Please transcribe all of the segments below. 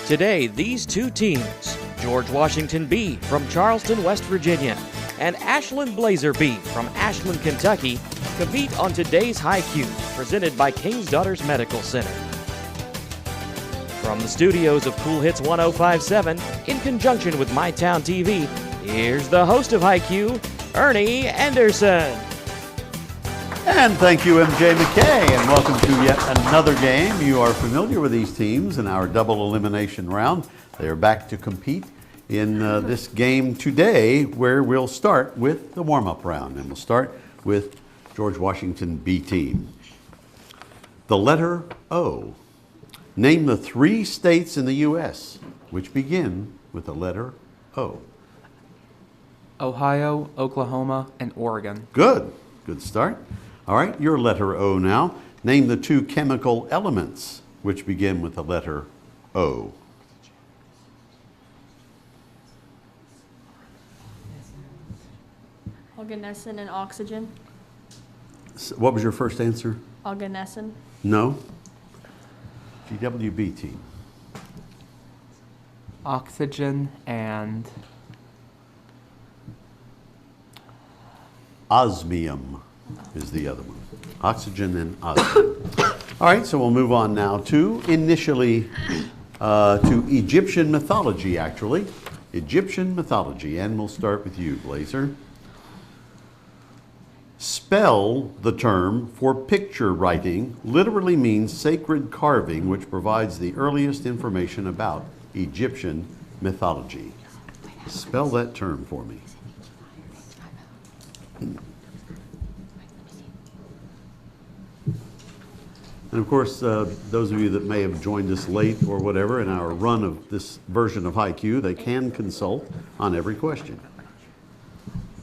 Today, these two teams, George Washington B from Charleston, West Virginia, and Ashland Blazer B from Ashland, Kentucky, compete on today's HiQ, presented by King's Daughters Medical Center. From the studios of Cool Hits 105.7, in conjunction with MyTown TV, here's the host of HiQ, Ernie Anderson. And thank you, MJ McKay, and welcome to yet another game. You are familiar with these teams in our double elimination round. They are back to compete in this game today, where we'll start with the warm-up round. And we'll start with George Washington B team. The letter O. Name the 3 states in the U.S. which begin with the letter O. Ohio, Oklahoma, and Oregon. Good. Good start. All right, your letter O now. Name the 2 chemical elements which begin with the letter O. Oganesson and oxygen. What was your first answer? Oganesson. No. GWB team. Oxygen and Osmium is the other one. Oxygen and osmium. All right, so we'll move on now to Egyptian mythology, actually. Egyptian mythology, and we'll start with you, Blazer. Spell the term for picture writing literally means sacred carving, which provides the earliest information about Egyptian mythology. Spell that term for me. And of course, those of you that may have joined us late or whatever in our run of this version of HiQ, they can consult on every question.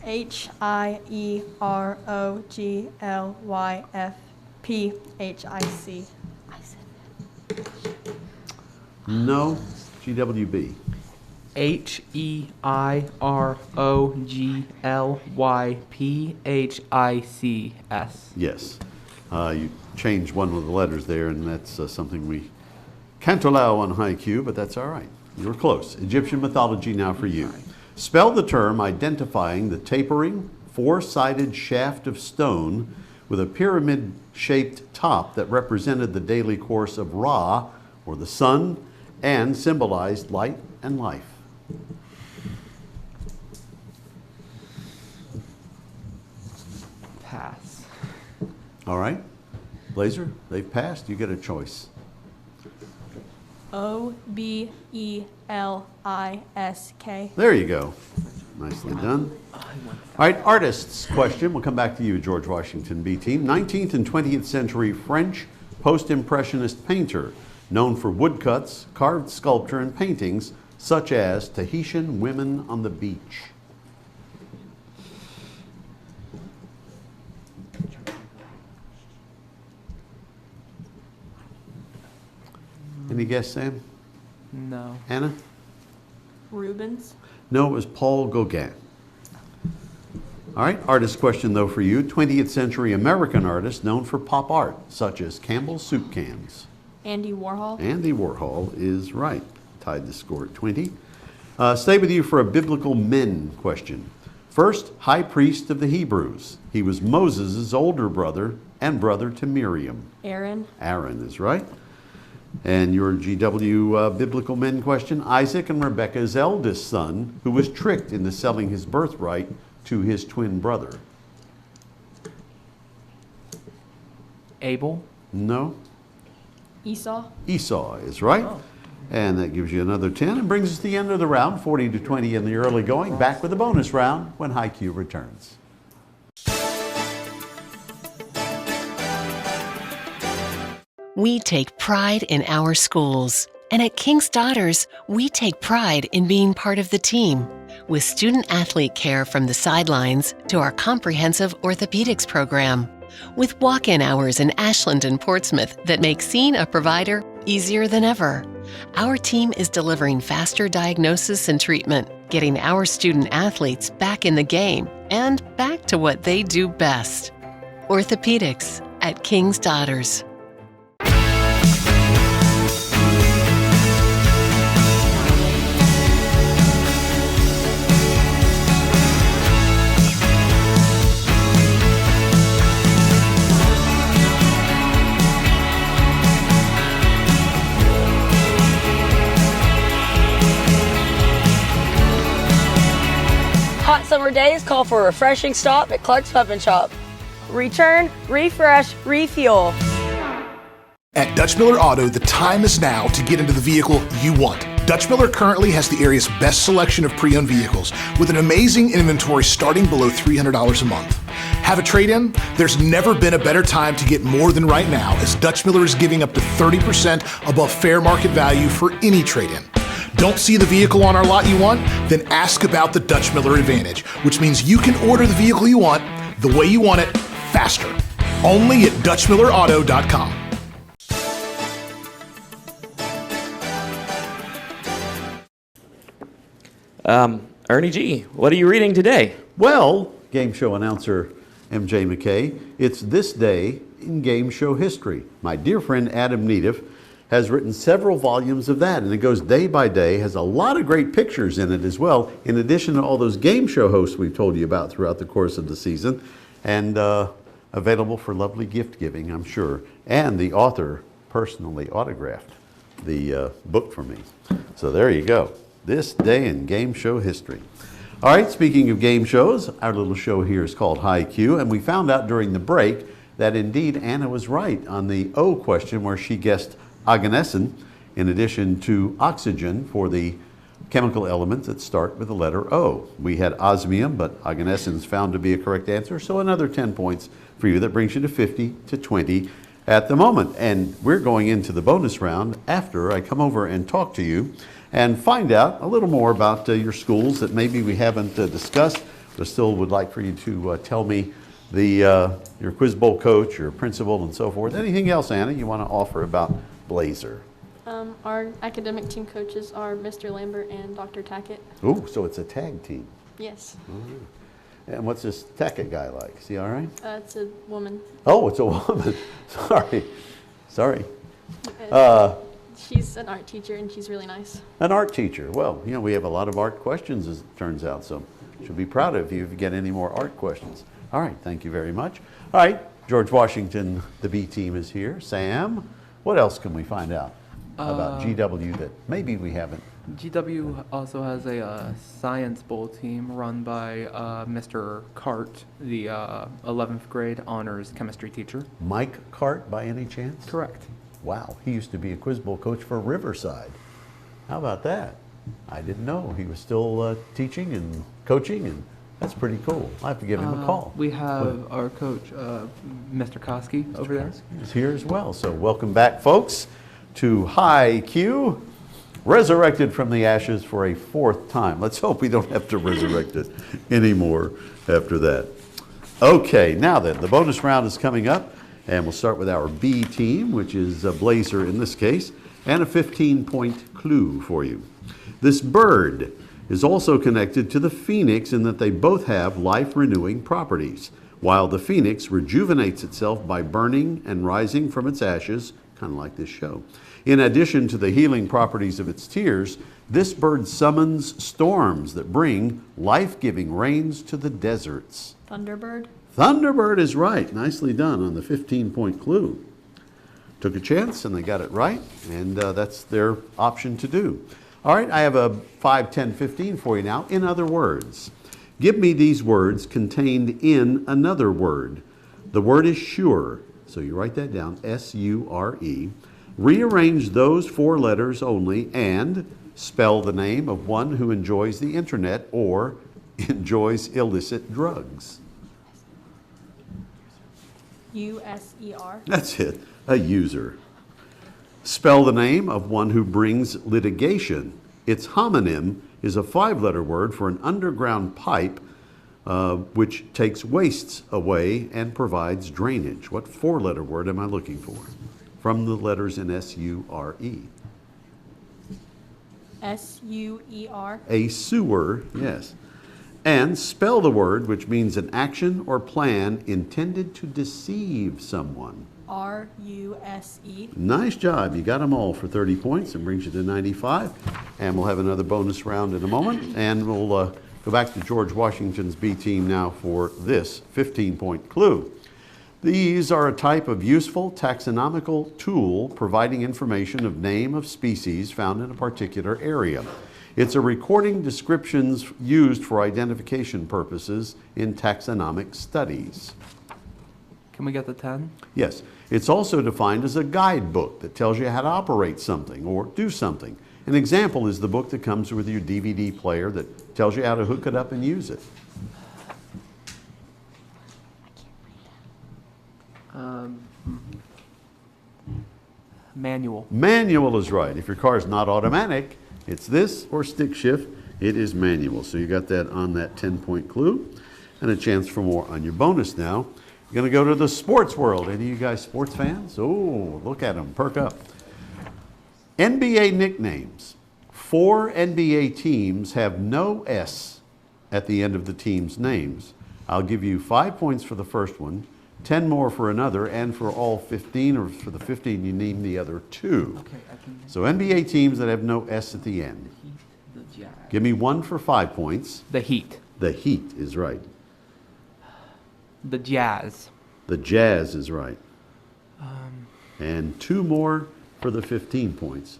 HIEROGLYFPHIC. No, GWB. HEIROGLYPHICS. Yes. You changed one of the letters there, and that's something we can't allow on HiQ, but that's all right. You were close. Egyptian mythology now for you. Spell the term identifying the tapering, 4-sided shaft of stone with a pyramid-shaped top that represented the daily course of Ra, or the sun, and symbolized light and life. Pass. All right. Blazer, they've passed. You get a choice. OBELISK. There you go. Nicely done. All right, artists question. We'll come back to you, George Washington B team. 19th and 20th century French post-impressionist painter, known for woodcuts, carved sculpture, and paintings such as Tahitian Women on the Beach. Any guess, Sam? No. Anna? Rubens. No, it was Paul Gauguin. All right, artist question though for you. 20th century American artist known for pop art, such as Campbell's Soup Cans. Andy Warhol. Andy Warhol is right. Tied the score at 20. Stay with you for a biblical men question. First, high priest of the Hebrews. He was Moses' older brother and brother to Miriam. Aaron. Aaron is right. And your GW biblical men question, Isaac and Rebekah's eldest son, who was tricked into selling his birthright to his twin brother. Abel. No. Esau. Esau is right. Oh. And that gives you another 10 and brings us to the end of the round, 40-20 in the early going. Back with the bonus round when HiQ returns. We take pride in our schools. And at King's Daughters, we take pride in being part of the team. With student-athlete care from the sidelines to our comprehensive orthopedics program. With walk-in hours in Ashland and Portsmouth that make seeing a provider easier than ever. Our team is delivering faster diagnosis and treatment, getting our student-athletes back in the game and back to what they do best. Orthopedics at King's Daughters. summer days call for a refreshing stop at Clark's Pub and Shop. Return, refresh, refuel. At Dutch Miller Auto, the time is now to get into the vehicle you want. Dutch Miller currently has the area's best selection of pre-owned vehicles with an amazing inventory starting below $300 a month. Have a trade-in? There's never been a better time to get more than right now, as Dutch Miller is giving up to 30% above fair market value for any trade-in. Don't see the vehicle on our lot you want? Then ask about the Dutch Miller Advantage, which means you can order the vehicle you want, the way you want it, faster. Only at DutchMillerAuto.com. Ernie G., what are you reading today? Well, game show announcer MJ McKay, it's this day in game show history. My dear friend Adam Neediff has written several volumes of that, and it goes day by day, has a lot of great pictures in it as well, in addition to all those game show hosts we've told you about throughout the course of the season, and available for lovely gift giving, I'm sure. And the author personally autographed the book for me. So there you go. This day in game show history. All right, speaking of game shows, our little show here is called High Q, and we found out during the break that indeed Anna was right on the O question where she guessed oganesson in addition to oxygen for the chemical elements that start with the letter O. We had osmium, but oganesson is found to be a correct answer, so another 10 points for you. That brings you to 50 to 20 at the moment. And we're going into the bonus round after I come over and talk to you and find out a little more about your schools that maybe we haven't discussed, but still would like for you to tell me your Quiz Bowl coach, your principal, and so forth. Anything else, Anna, you want to offer about Blazer? Our academic team coaches are Mr. Lambert and Dr. Tackett. Ooh, so it's a tag team. Yes. And what's this Tackett guy like? Is he all right? It's a woman. Oh, it's a woman. Sorry. She's an art teacher and she's really nice. An art teacher. Well, you know, we have a lot of art questions as it turns out, so she'll be proud of you if you get any more art questions. All right, thank you very much. All right, George Washington, the B team is here. Sam, what else can we find out about GW that maybe we haven't? GW also has a science bowl team run by Mr. Cart, the 11th grade honors chemistry teacher. Mike Cart, by any chance? Correct. Wow, he used to be a Quiz Bowl coach for Riverside. How about that? I didn't know he was still teaching and coaching, and that's pretty cool. I have to give him a call. We have our coach, Mr. Koski, over there. He's here as well. So welcome back, folks, to High Q, resurrected from the ashes for a fourth time. Let's hope we don't have to resurrect it anymore after that. Okay, now then, the bonus round is coming up. And we'll start with our B team, which is Blazer in this case, and a 15-point clue for you. This bird is also connected to the phoenix in that they both have life-renewing properties. While the phoenix rejuvenates itself by burning and rising from its ashes, kind of like this show. In addition to the healing properties of its tears, this bird summons storms that bring life-giving rains to the deserts. Thunderbird. Thunderbird is right. Nicely done on the 15-point clue. Took a chance and they got it right, and that's their option to do. All right, I have a 5, 10, 15 for you now. In other words, give me these words contained in another word. The word is sure, so you write that down, S-U-R-E. Rearrange those 4 letters only and spell the name of one who enjoys the internet or enjoys illicit drugs. U-S-E-R. That's it, a user. Spell the name of one who brings litigation. Its homonym is a 5-letter word for an underground pipe which takes wastes away and provides drainage. What 4-letter word am I looking for? From the letters in S-U-R-E. S-U-E-R. A sewer, yes. And spell the word which means an action or plan intended to deceive someone. R-U-S-E. Nice job. You got them all for 30 points and brings you to 95. And we'll have another bonus round in a moment. And we'll go back to George Washington's B team now for this 15-point clue. These are a type of useful taxonomical tool providing information of name of species found in a particular area. It's a recording descriptions used for identification purposes in taxonomic studies. Can we get the 10? Yes, it's also defined as a guidebook that tells you how to operate something or do something. An example is the book that comes with your DVD player that tells you how to hook it up and use it. Manual. Manual is right. If your car is not automatic, it's this or stick shift. It is manual. So you got that on that 10-point clue. And a chance for more on your bonus now. You're going to go to the sports world. Any of you guys sports fans? Oh, look at them. Perk up. NBA nicknames. 4 NBA teams have no S at the end of the team's names. I'll give you 5 points for the first one, 10 more for another, and for all 15, or for the 15, you name the other 2. Okay, I can. So NBA teams that have no S at the end. The Jazz. Give me 1 for 5 points. The Heat. The Heat is right. The Jazz. The Jazz is right. And 2 more for the 15 points.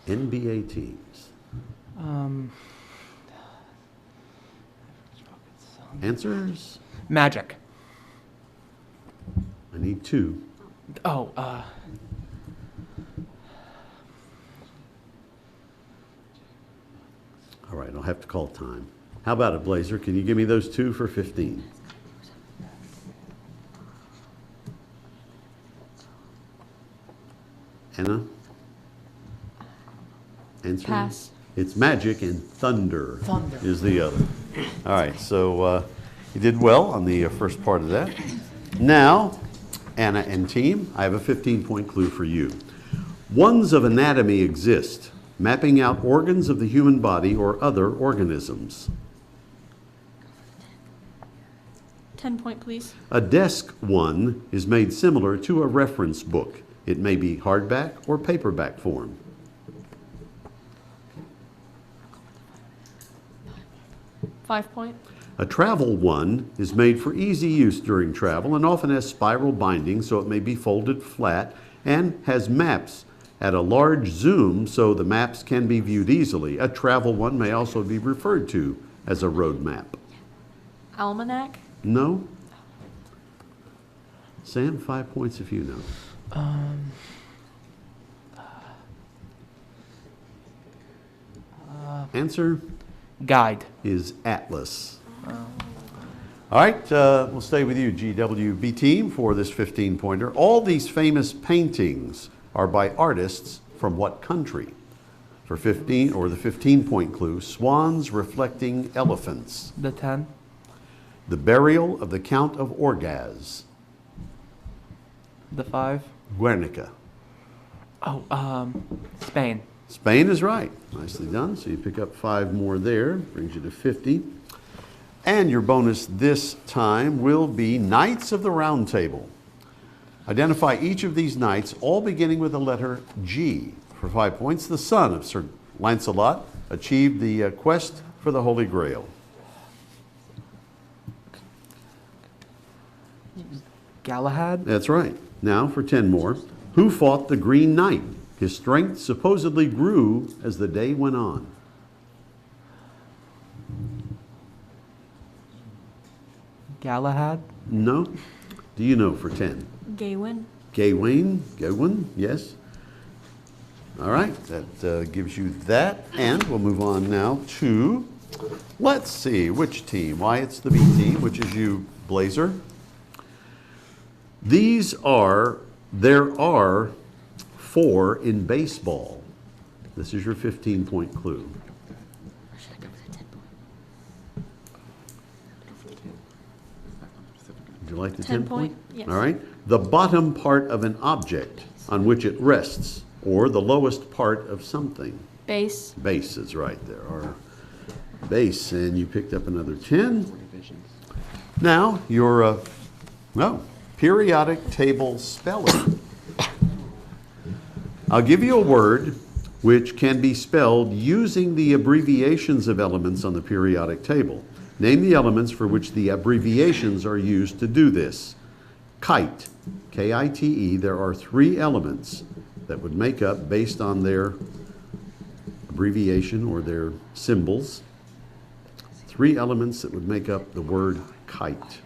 NBA teams. Answers? Magic. I need 2. Oh, All right, I'll have to call time. How about it, Blazer? Can you give me those 2 for 15? Anna? Answer? Pass. It's Magic, and Thunder is the other. All right, so you did well on the first part of that. Now, Anna and team, I have a 15-point clue for you. Ones of anatomy exist, mapping out organs of the human body or other organisms. 10-point, please. A desk one is made similar to a reference book. It may be hardback or paperback form. Five-point. A travel one is made for easy use during travel and often has spiral binding so it may be folded flat and has maps at a large zoom so the maps can be viewed easily. A travel one may also be referred to as a road map. Almanac. No? Sam, 5 points if you know. Answer guide. is Atlas. All right, we'll stay with you, GWB team, for this 15-pointer. All these famous paintings are by artists from what country? For 15, or the 15-point clue, swans reflecting elephants. The 10. The burial of the Count of Orgaz. The 5. Guernica. Oh, Spain. Spain is right. Nicely done. So you pick up 5 more there, brings you to 50. And your bonus this time will be Knights of the Round Table. Identify each of these knights, all beginning with the letter G. For 5 points, the son of Sir Lancelot achieved the quest for the Holy Grail. Galahad. That's right. Now for 10 more. Who fought the Green Knight? His strength supposedly grew as the day went on. Galahad. No? Do you know for 10? Gawain. Gawain, yes. All right, that gives you that. And we'll move on now to, let's see, which team? Why, it's the B team, which is you, Blazer. There are 4 in baseball. This is your 15-point clue. Would you like the 10 point? Yes. All right. The bottom part of an object on which it rests, or the lowest part of something. Base. Base is right. There are base, and you picked up another 10. Now, your periodic table spelling. I'll give you a word which can be spelled using the abbreviations of elements on the periodic table. Name the elements for which the abbreviations are used to do this. Kite, K-I-T-E, there are 3 elements. that would make up, based on their abbreviation or their symbols, 3 elements that would make up the word kite.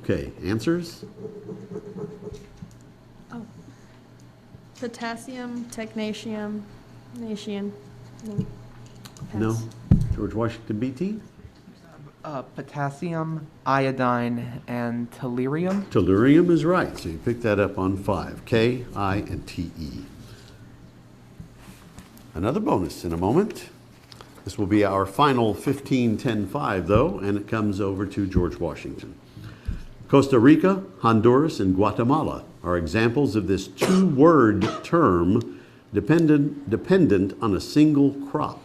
Okay, answers? Oh. Potassium, technetium, nation. No. George Washington BT? Potassium, iodine, and tellurium. Tellurium is right, so you picked that up on 5. K, I, and T, E. Another bonus in a moment. This will be our final 15-10-5, though, and it comes over to George Washington. Costa Rica, Honduras, and Guatemala are examples of this 2-word term dependent on a single crop.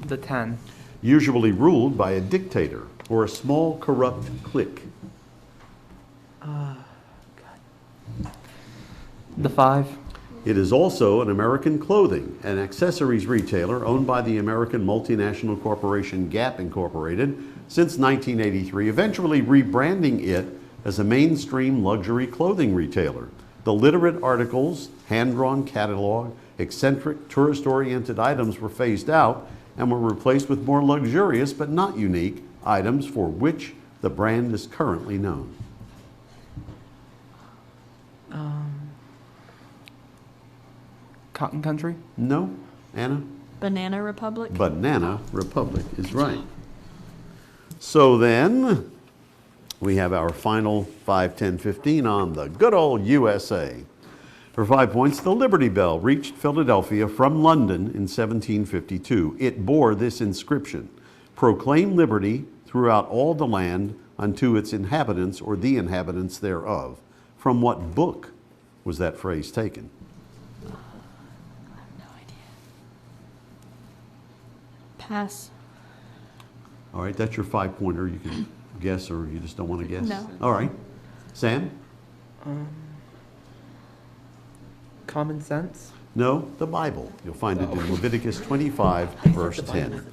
The 10. Usually ruled by a dictator or a small corrupt clique. The 5. It is also an American clothing and accessories retailer owned by the American multinational corporation Gap Incorporated since 1983, eventually rebranding it as a mainstream luxury clothing retailer. The literate articles, hand-drawn catalog, eccentric, tourist-oriented items were phased out and were replaced with more luxurious but not unique items for which the brand is currently known. Cotton Country? No? Anna? Banana Republic. Banana Republic is right. So then, we have our final 5, 10, 15 on the good old USA. For 5 points, the Liberty Bell reached Philadelphia from London in 1752. It bore this inscription: "Proclaim liberty throughout all the land unto its inhabitants or the inhabitants thereof." From what book was that phrase taken? I have no idea. Pass. All right, that's your 5-pointer. You can guess, or you just don't want to guess? No. All right. Sam? Common Sense? No, the Bible. You'll find it in Leviticus 25, verse 10.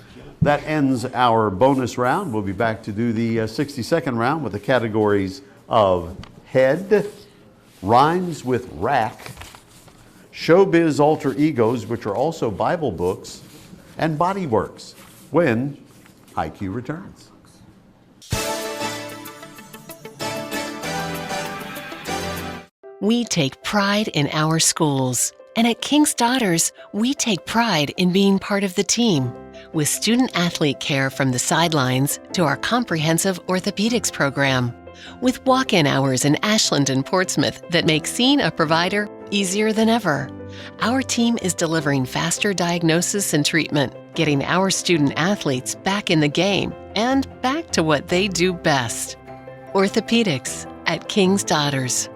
That ends our bonus round. We'll be back to do the 60-second round with the categories of head, rhymes with rack, showbiz alter egos, which are also Bible books, and body works, when IQ returns. We take pride in our schools. And at King's Daughters, we take pride in being part of the team. With student-athlete care from the sidelines to our comprehensive orthopedics program. With walk-in hours in Ashland and Portsmouth that make seeing a provider easier than ever. Our team is delivering faster diagnosis and treatment, getting our student-athletes back in the game and back to what they do best. Orthopedics at King's Daughters.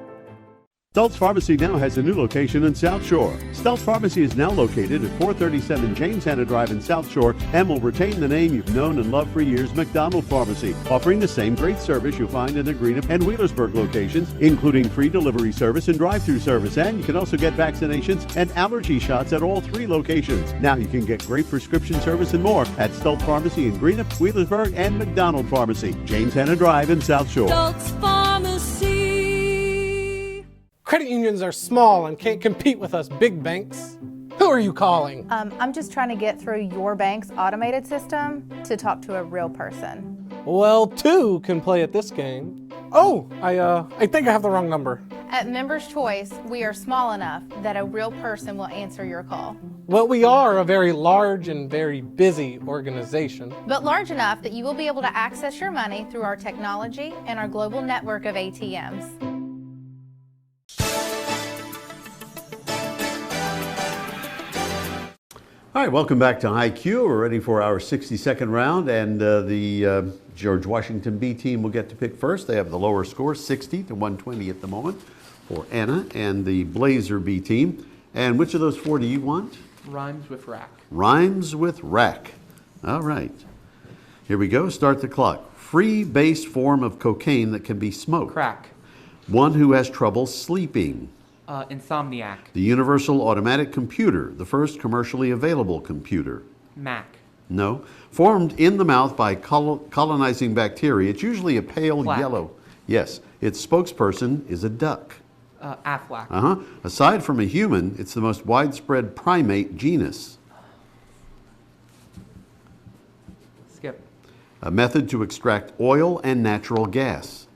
Stultz Pharmacy now has a new location in South Shore. Stultz Pharmacy is now located at 437 James Hanna Drive in South Shore and will retain the name you've known and loved for years, McDonald Pharmacy, offering the same great service you'll find in the Greenup and Wheelersburg locations, including free delivery service and drive-through service. And you can also get vaccinations and allergy shots at all 3 locations. Now you can get great prescription service and more at Stultz Pharmacy in Greenup, Wheelersburg, and McDonald Pharmacy, James Hanna Drive in South Shore. Stultz Pharmacy. Credit unions are small and can't compete with us big banks. Who are you calling? I'm just trying to get through your bank's automated system to talk to a real person. Well, 2 can play at this game. Oh, I think I have the wrong number. At Members Choice, we are small enough that a real person will answer your call. Well, we are a very large and very busy organization. But large enough that you will be able to access your money through our technology and our global network of ATMs. All right, welcome back to IQ. We're ready for our 60-second round, and the George Washington B team will get to pick first. They have the lower score, 60 to 120 at the moment for Anna and the Blazer B team. And which of those 4 do you want? Rhymes with rack. Rhymes with rack. All right. Here we go. Start the clock. Free base form of cocaine that can be smoked. Crack. One who has trouble sleeping. Insomniac. The Universal Automatic Computer, the first commercially available computer. Mac. No. Formed in the mouth by colonizing bacteria. It's usually a pale Quack. yellow. Yes. Its spokesperson is a duck. Aflac. Aside from a human, it's the most widespread primate genus. Skip. A method to extract oil and natural gas.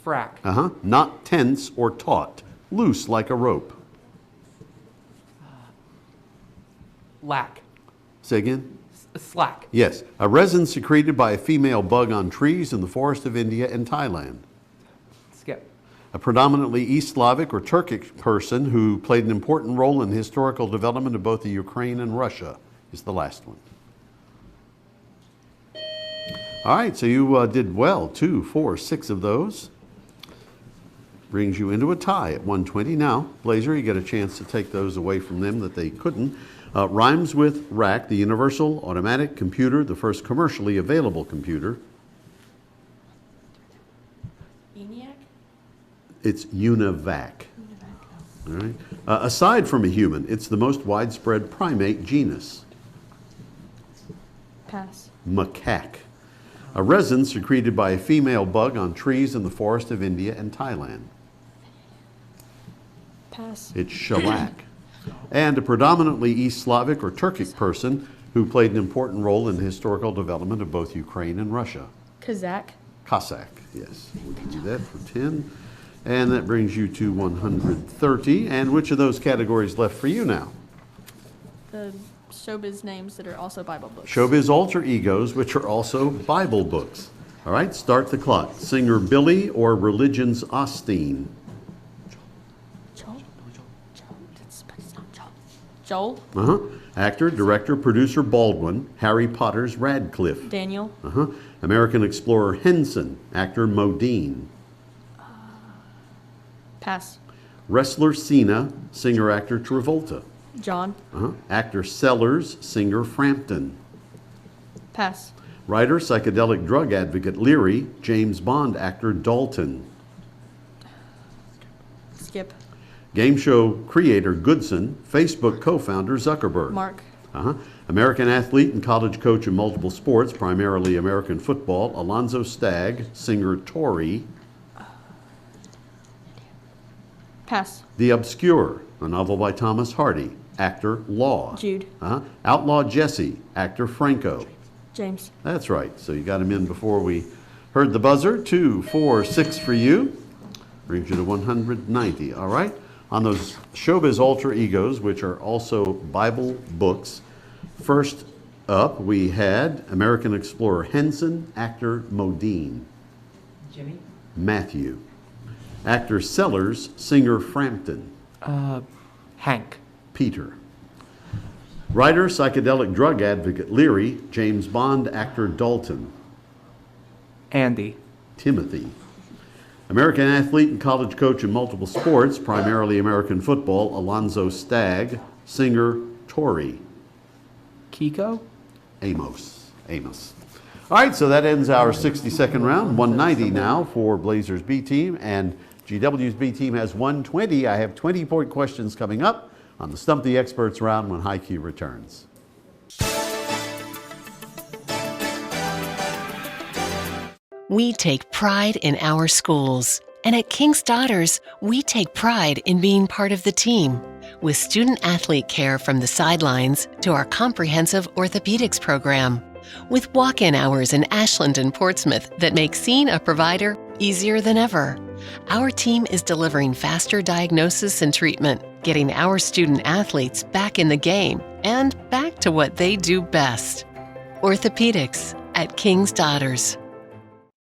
Frack. Not tense or taut. Loose like a rope. Lack. Say again? Slack. Yes. A resin secreted by a female bug on trees in the forest of India and Thailand. Skip. A predominantly East Slavic or Turkic person who played an important role in the historical development of both the Ukraine and Russia is the last one. All right, so you did well. 2, 4, 6 of those. Brings you into a tie at 120. Now, Blazer, you get a chance to take those away from them that they couldn't. Rhymes with rack, the Universal Automatic Computer, the first commercially available computer. ENIAC? It's UNIVAC. All right. Aside from a human, it's the most widespread primate genus. Pass. Macaque. A resin secreted by a female bug on trees in the forest of India and Thailand. Pass. It's shellac. And a predominantly East Slavic or Turkic person who played an important role in the historical development of both Ukraine and Russia. Kazakh. Cossack, yes. We can do that for 10. And that brings you to 130. And which of those categories left for you now? The showbiz names that are also Bible books. Showbiz alter egos, which are also Bible books. All right, start the clock. Singer Billy or Religion's Osteen? Joel? But it's not Joel. Joel? Actor, director, producer Baldwin. Harry Potter's Radcliffe. Daniel? American explorer Henson. Actor Modine. Pass. Wrestler Cena. Singer-actor Travolta. John? Actor Sellers. Singer Frampton. Pass. Writer, psychedelic drug advocate Leary. James Bond actor Dalton. Skip. Game show creator Goodson. Facebook co-founder Zuckerberg. Mark? American athlete and college coach in multiple sports, primarily American football, Alonzo Stagg. Singer Tori. Pass. The Obscure, a novel by Thomas Hardy. Actor Law. Jude? Outlaw Jesse. Actor Franco. James? That's right. So you got him in before we heard the buzzer. 2, 4, 6 for you. Brings you to 190. All right. On those showbiz alter egos, which are also Bible books, first up we had American explorer Henson, actor Modine. Jimmy. Matthew. Actor Sellers, singer Frampton. Hank. Peter. Writer, psychedelic drug advocate Leary. James Bond actor Dalton. Andy. Timothy. American athlete and college coach in multiple sports, primarily American football, Alonzo Stagg. Singer Tori. Kiko. Amos. All right, so that ends our 60-second round. 190 now for Blazers B team, and GW's B team has 120. I have 20-point questions coming up on the Stump the Experts round when High Q returns. We take pride in our schools. And at King's Daughters, we take pride in being part of the team. With student-athlete care from the sidelines to our comprehensive orthopedics program. With walk-in hours in Ashland and Portsmouth that make seeing a provider easier than ever. Our team is delivering faster diagnosis and treatment, getting our student-athletes back in the game and back to what they do best. Orthopedics at King's Daughters.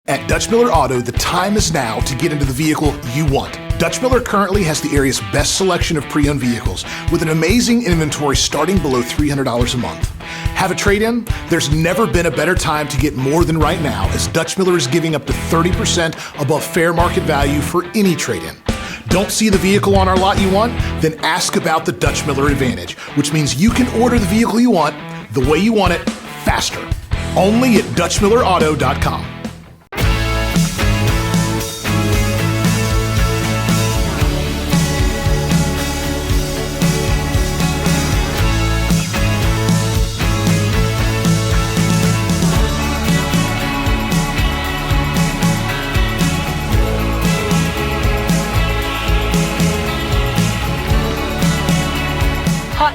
At Dutch Miller Auto, the time is now to get into the vehicle you want. Dutch Miller currently has the area's best selection of pre-owned vehicles with an amazing inventory starting below $300 a month. Have a trade-in? There's never been a better time to get more than right now, as Dutch Miller is giving up to 30% above fair market value for any trade-in. Don't see the vehicle on our lot you want? Then ask about the Dutch Miller Advantage, which means you can order the vehicle you want, the way you want it, faster. Only at DutchMillerAuto.com.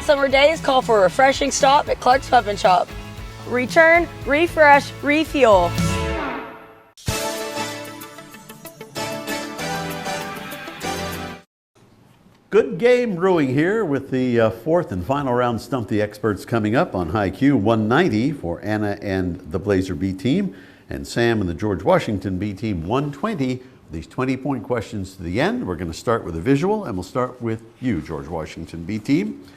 summer days call for a refreshing stop at Clark's Pump and Shop. Return, refresh, refuel. Good game brewing here with the fourth and final round Stump the Experts coming up on High Q. 190 for Anna and the Blazer B team, and Sam and the George Washington B team 120. These 20-point questions to the end. We're going to start with a visual, and we'll start with you, George Washington B team.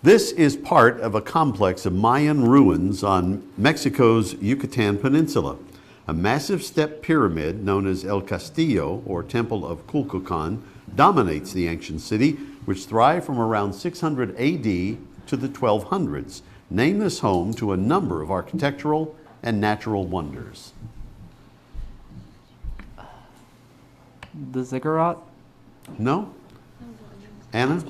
This is part of a complex of Mayan ruins on Mexico's Yucatan Peninsula. A massive step pyramid known as El Castillo, or Temple of Kulkulkan, dominates the ancient city, which thrived from around 600 AD to the 1200s. Name this home to a number of architectural and natural wonders. The ziggurat? No? Anna?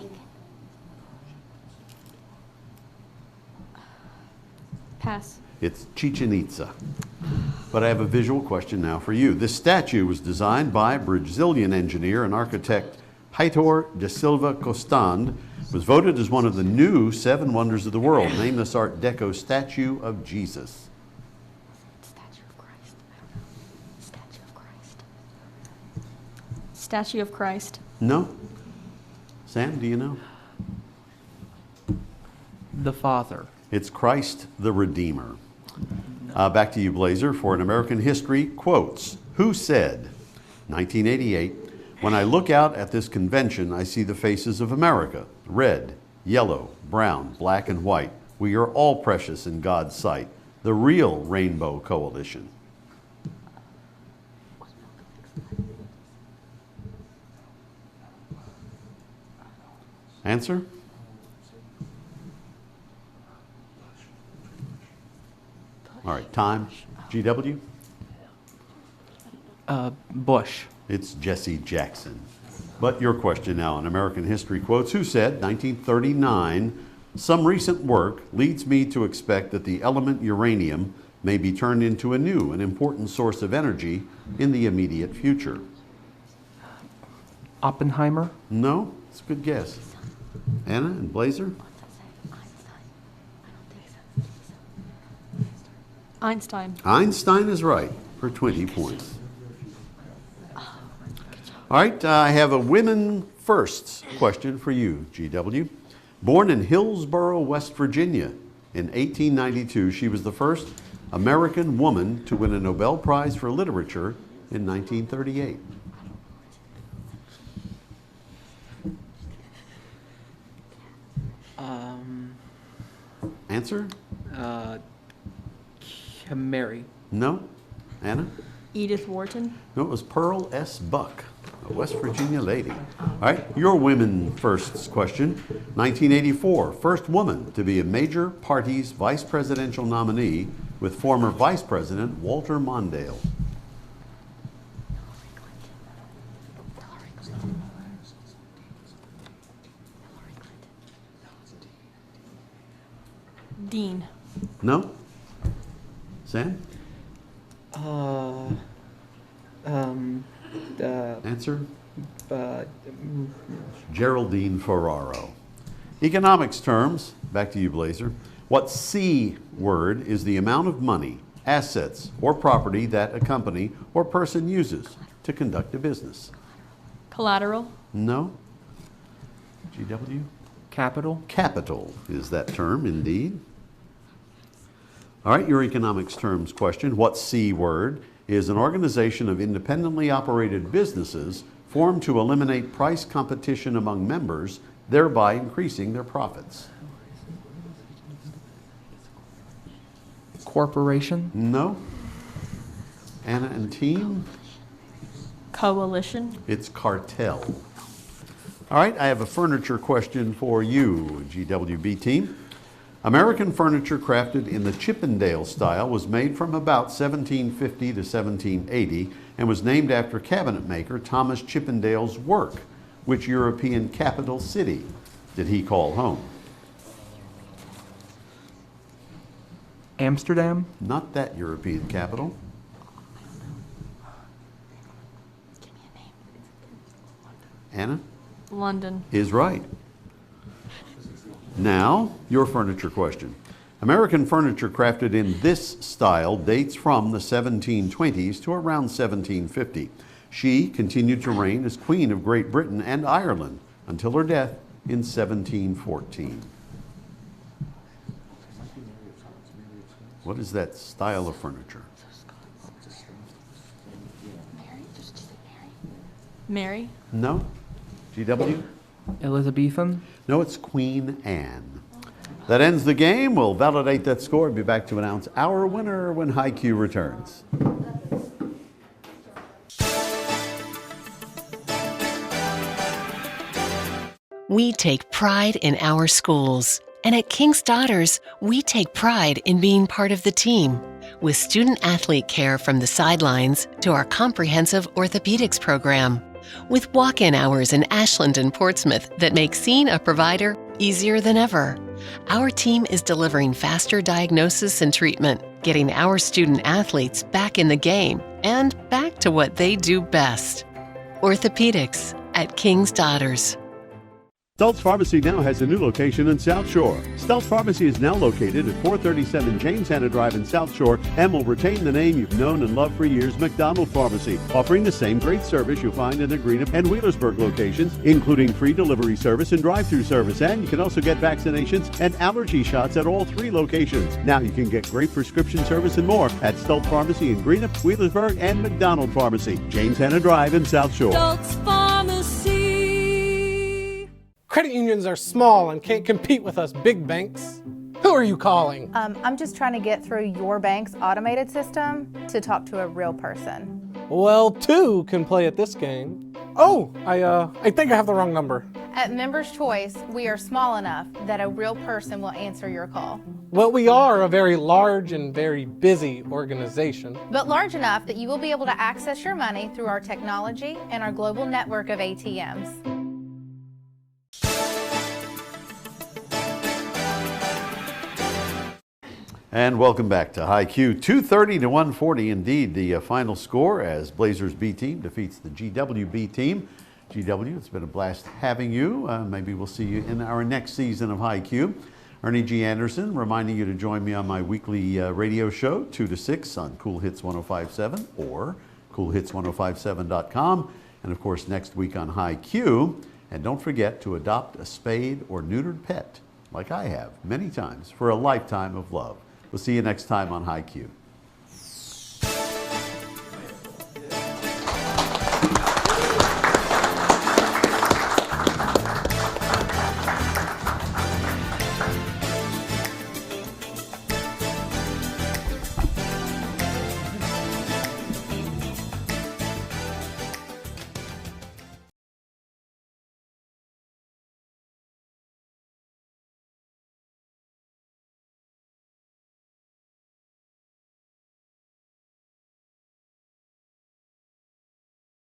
Pass. It's Chichen Itza. But I have a visual question now for you. This statue was designed by Brazilian engineer and architect Heitor da Silva Costand, was voted as one of the new 7 wonders of the world. Name this Art Deco statue of Jesus. Statue of Christ. I don't know. Statue of Christ. Statue of Christ. No? Sam, do you know? The Father. It's Christ the Redeemer. Back to you, Blazer, for an American history quotes. Who said, 1988, when I look out at this convention, I see the faces of America, red, yellow, brown, black, and white. We are all precious in God's sight. The real Rainbow Coalition. Answer? All right, time. GW? Bush. It's Jesse Jackson. But your question now on American history quotes. Who said, 1939, some recent work leads me to expect that the element uranium may be turned into a new and important source of energy in the immediate future? Oppenheimer? No? It's a good guess. Anna and Blazer? Einstein. Einstein is right for 20 points. All right, I have a women firsts question for you, GW. Born in Hillsboro, West Virginia in 1892, she was the first American woman to win a Nobel Prize for Literature in 1938. Answer? Mary. No? Anna? Edith Wharton. No, it was Pearl S. Buck, a West Virginia lady. All right, your women firsts question. 1984, first woman to be a major party's vice presidential nominee with former Vice President Walter Mondale. Dean. No? Sam? Answer? Geraldine Ferraro. Economics terms, back to you, Blazer. What C word is the amount of money, assets, or property that a company or person uses to conduct a business? Collateral. No? GW? Capital. Capital is that term, indeed. All right, your economics terms question. What C word is an organization of independently operated businesses formed to eliminate price competition among members, thereby increasing their profits? Corporation. No? Anna and team? Coalition. It's cartel. All right, I have a furniture question for you, GWB team. American furniture crafted in the Chippendale style was made from about 1750 to 1780 and was named after cabinet maker Thomas Chippendale's work. Which European capital city did he call home? Amsterdam. Not that European capital. Anna? London. Is right. Now, your furniture question. American furniture crafted in this style dates from the 1720s to around 1750. She continued to reign as Queen of Great Britain and Ireland until her death in 1714. What is that style of furniture? Mary? No? GW? Elizabethan? No, it's Queen Anne. That ends the game. We'll validate that score and be back to announce our winner when HiQ returns. We take pride in our schools. And at King's Daughters, we take pride in being part of the team. With student-athlete care from the sidelines to our comprehensive orthopedics program. With walk-in hours in Ashland and Portsmouth that make seeing a provider easier than ever. Our team is delivering faster diagnosis and treatment, getting our student-athletes back in the game and back to what they do best. Orthopedics at King's Daughters. Stultz Pharmacy now has a new location in South Shore. Stultz Pharmacy is now located at 437 James Hanna Drive in South Shore and will retain the name you've known and loved for years, McDonald Pharmacy, offering the same great service you'll find in the Greenup and Wheelersburg locations, including free delivery service and drive-through service. And you can also get vaccinations and allergy shots at all 3 locations. Now you can get great prescription service and more at Stultz Pharmacy in Greenup, Wheelersburg, and McDonald Pharmacy, James Hanna Drive in South Shore. Stultz Pharmacy. Credit unions are small and can't compete with us big banks. Who are you calling? I'm just trying to get through your bank's automated system to talk to a real person. Well, 2 can play at this game. Oh, I think I have the wrong number. At Members Choice, we are small enough that a real person will answer your call. Well, we are a very large and very busy organization. But large enough that you will be able to access your money through our technology and our global network of ATMs. And welcome back to HiQ. 230 to 140, indeed, the final score as Blazers B team defeats the GW B team. GW, it's been a blast having you. Maybe we'll see you in our next season of HiQ. Ernie G. Anderson reminding you to join me on my weekly radio show, 2 to 6 on Cool Hits 105.7 or coolhits1057.com. And of course, next week on HiQ. And don't forget to adopt a spayed or neutered pet, like I have many times, for a lifetime of love. We'll see you next time on HiQ.